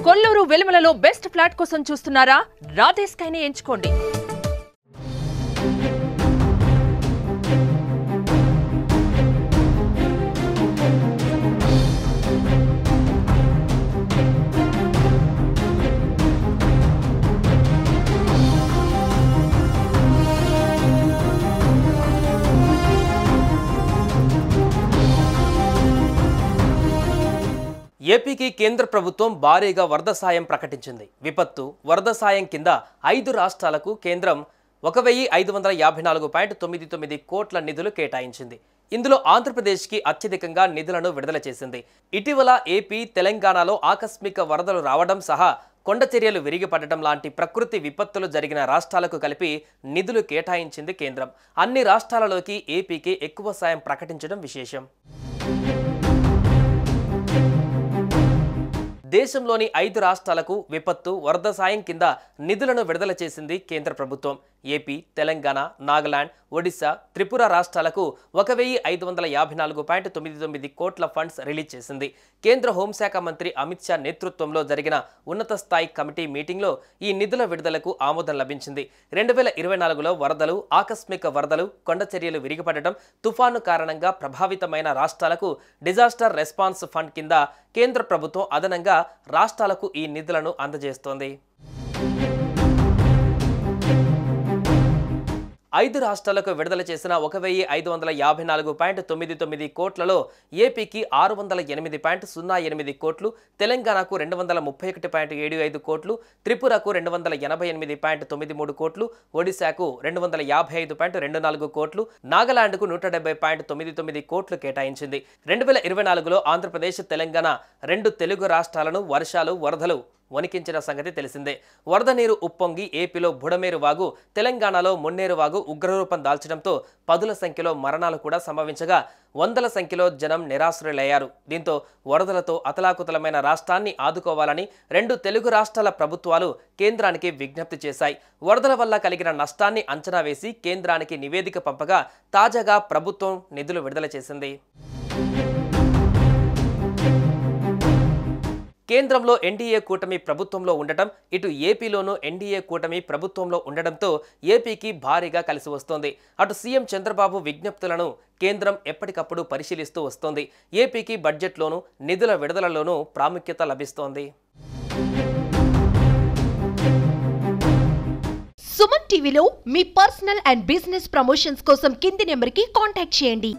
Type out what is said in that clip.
Kolluru వెలుమలలో best flat కోసం చూస్తున్నారా? రాధే స్కైని ఎంచుకోండి. ఏపీకి కేంద్ర ప్రభుత్వం భారీగా వరద సాయం ప్రకటించింది. విపత్తు వరద సాయం కింద 5 రాష్ట్రాలకు కేంద్రం 1554.99 కోట్ల నిధులు కేటాయించింది. ఇందులో ఆంధ్రప్రదేశ్కి అత్యధికంగా నిధులను విడుదల చేసింది. ఇటీవల ఏపీ, తెలంగాణలో ఆకస్మిక వరదలు రావడం సహా కొండ చర్యలు విరిగిపడటం లాంటి ప్రకృతి విపత్తులు జరిగిన రాష్ట్రాలకు కలిపి నిధులు కేటాయించింది కేంద్రం. అన్ని రాష్ట్రాలలోకి ఏపీకి ఎక్కువ సాయం ప్రకటించడం విశేషం. దేశంలోని 5 రాష్ట్రాలకు విపత్తు వరద సాయం కింద నిధులను విడుదల చేసింది కేంద్ర ప్రభుత్వం. ఏపీ, తెలంగాణ, నాగాలాండ్, ఒడిశా, త్రిపుర రాష్ట్రాలకు 1554.99 కోట్ల ఫండ్స్ రిలీజ్ చేసింది. కేంద్ర హోంశాఖ మంత్రి అమిత్ షా నేతృత్వంలో జరిగిన ఉన్నత స్థాయి కమిటీ మీటింగ్లో ఈ నిధుల విడుదలకు ఆమోదం లభించింది. 2024లో వరదలు, ఆకస్మిక వరదలు, కొండ చర్యలు విరిగిపడటం, తుఫాను కారణంగా ప్రభావితమైన రాష్ట్రాలకు డిజాస్టర్ రెస్పాన్స్ ఫండ్ కింద కేంద్ర ప్రభుత్వం అదనంగా రాష్ట్రాలకు ఈ నిధులను అందజేస్తోంది. 5 రాష్ట్రాలకు విడుదల చేసిన 1554.99 కోట్లలో ఏపీకి 608.08 కోట్లు, తెలంగాణకు 231.75 కోట్లు, త్రిపురకు 288.93 కోట్లు, ఒడిశాకు 255.24 కోట్లు, నాగాలాండ్కు 170.99 కోట్లు కేటాయించింది. 2024లో ఆంధ్రప్రదేశ్, తెలంగాణ 2 తెలుగు రాష్ట్రాలను వర్షాలు, వరదలు వణికించిన సంగతి తెలిసిందే. వరద నీరు ఉప్పొంగి ఏపీలో బుడమేరు వాగు, తెలంగాణలో మున్నేరు వాగు ఉగ్రరూపం దాల్చడంతో పదుల సంఖ్యలో మరణాలు కూడా సంభవించగా వందల సంఖ్యలో జనం నిరాశ్రయులయ్యారు. దీంతో వరదలతో అతలాకుతలమైన రాష్ట్రాన్ని ఆదుకోవాలని 2 తెలుగు రాష్ట్రాల ప్రభుత్వాలు కేంద్రానికి విజ్ఞప్తి చేశాయి. వరదల వల్ల కలిగిన నష్టాన్ని అంచనా వేసి కేంద్రానికి నివేదిక పంపగా తాజాగా ప్రభుత్వం నిధులు విడుదల చేసింది. కేంద్రంలో ఎన్డీఏ కూటమి ప్రభుత్వంలో ఉండటం, ఇటు ఏపీలోనూ ఎన్డీఏ కూటమి ప్రభుత్వంలో ఉండడంతో ఏపీకి భారీగా కలిసి వస్తోంది. అటు సీఎం చంద్రబాబు విజ్ఞప్తులను కేంద్రం ఎప్పటికప్పుడు పరిశీలిస్తూ వస్తోంది. ఏపీకి బడ్జెట్లోనూ నిధుల విడుదలలోనూ ప్రాముఖ్యత లభిస్తోంది. సుమన్ టీవీలో మీ పర్సనల్ అండ్ బిజినెస్ ప్రమోషన్స్ కోసం కింది నెంబర్కి కాంటాక్ట్ చేయండి.